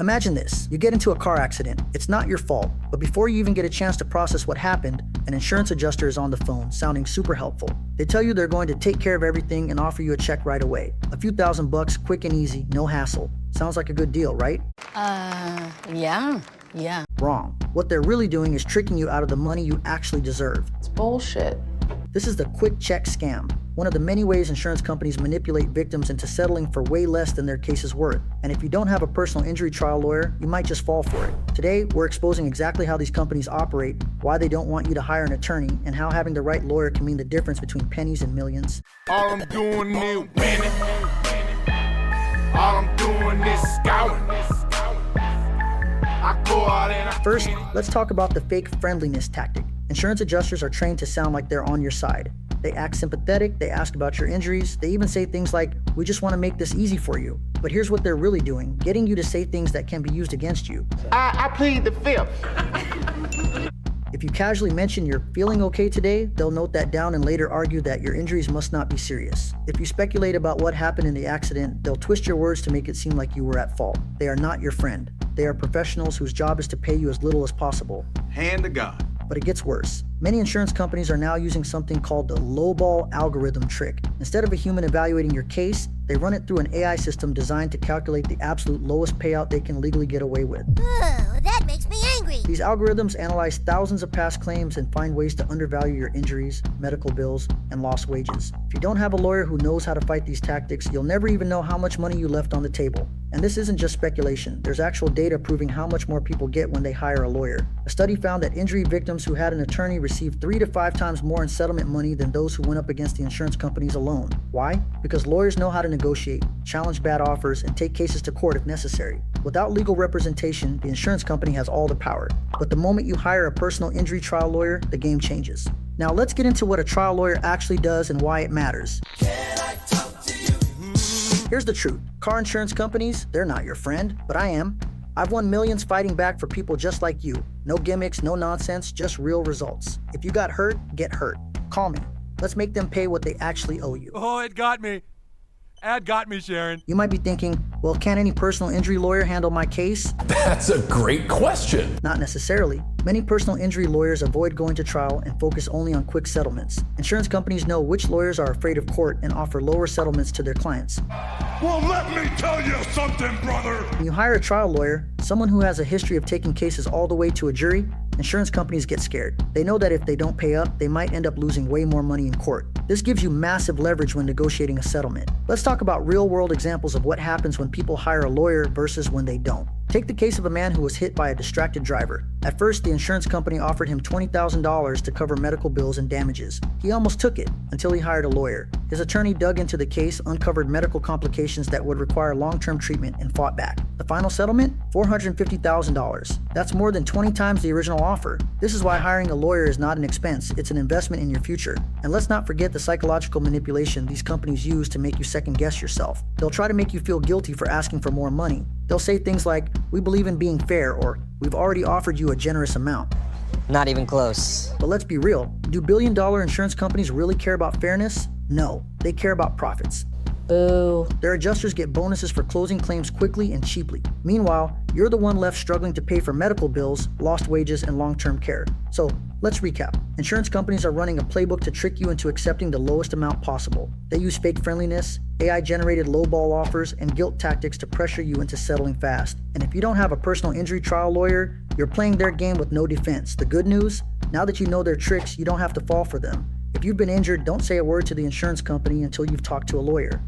Imagine this, you get into a car accident. It's not your fault, but before you even get a chance to process what happened, an insurance adjuster is on the phone, sounding super helpful. They tell you they're going to take care of everything and offer you a check right away. A few $1,000, quick and easy, no hassle. Sounds like a good deal, right? Yeah. Wrong. What they're really doing is tricking you out of the money you actually deserve. It's bullshit. This is the quick check scam, one of the many ways insurance companies manipulate victims into settling for way less than their case is worth. And if you don't have a personal injury trial lawyer, you might just fall for it. Today, we're exposing exactly how these companies operate, why they don't want you to hire an attorney, and how having the right lawyer can mean the difference between pennies and millions. All I'm doing is winning. All I'm doing is scouting. I go out and First, let's talk about the fake friendliness tactic. Insurance adjusters are trained to sound like they're on your side. They act sympathetic, they ask about your injuries, they even say things like, "We just want to make this easy for you." But here's what they're really doing, getting you to say things that can be used against you. I plead the fifth. If you casually mention you're feeling okay today, they'll note that down and later argue that your injuries must not be serious. If you speculate about what happened in the accident, they'll twist your words to make it seem like you were at fault. They are not your friend. They are professionals whose job is to pay you as little as possible. Hand to God. But it gets worse. Many insurance companies are now using something called the lowball algorithm trick. Instead of a human evaluating your case, they run it through an AI system designed to calculate the absolute lowest payout they can legally get away with. Oh, that makes me angry. These algorithms analyze thousands of past claims and find ways to undervalue your injuries, medical bills, and lost wages. If you don't have a lawyer who knows how to fight these tactics, you'll never even know how much money you left on the table. And this isn't just speculation. There's actual data proving how much more people get when they hire a lawyer. A study found that injury victims who had an attorney received 3 to 5 times more in settlement money than those who went up against the insurance companies alone. Why? Because lawyers know how to negotiate, challenge bad offers, and take cases to court if necessary. Without legal representation, the insurance company has all the power. But the moment you hire a personal injury trial lawyer, the game changes. Now let's get into what a trial lawyer actually does and why it matters. Here's the truth. Car insurance companies, they're not your friend, but I am. I've won millions fighting back for people just like you. No gimmicks, no nonsense, just real results. If you got hurt, get hurt. Call me. Let's make them pay what they actually owe you. Oh, it got me. Ad got me, Sharon. You might be thinking, well, can any personal injury lawyer handle my case? That's a great question. Not necessarily. Many personal injury lawyers avoid going to trial and focus only on quick settlements. Insurance companies know which lawyers are afraid of court and offer lower settlements to their clients. Well, let me tell you something, brother. When you hire a trial lawyer, someone who has a history of taking cases all the way to a jury, insurance companies get scared. They know that if they don't pay up, they might end up losing way more money in court. This gives you massive leverage when negotiating a settlement. Let's talk about real-world examples of what happens when people hire a lawyer versus when they don't. Take the case of a man who was hit by a distracted driver. At first, the insurance company offered him $20,000 to cover medical bills and damages. He almost took it until he hired a lawyer. His attorney dug into the case, uncovered medical complications that would require long-term treatment, and fought back. The final settlement? $450,000. That's more than 20 times the original offer. This is why hiring a lawyer is not an expense, it's an investment in your future. And let's not forget the psychological manipulation these companies use to make you second-guess yourself. They'll try to make you feel guilty for asking for more money. They'll say things like, "We believe in being fair," or "We've already offered you a generous amount." Not even close. But let's be real. Do billion-dollar insurance companies really care about fairness? No, they care about profits. Boo. Their adjusters get bonuses for closing claims quickly and cheaply. Meanwhile, you're the one left struggling to pay for medical bills, lost wages, and long-term care. So, let's recap. Insurance companies are running a playbook to trick you into accepting the lowest amount possible. They use fake friendliness, AI-generated lowball offers, and guilt tactics to pressure you into settling fast. And if you don't have a personal injury trial lawyer, you're playing their game with no defense. The good news? Now that you know their tricks, you don't have to fall for them. If you've been injured, don't say a word to the insurance company until you've talked to a lawyer.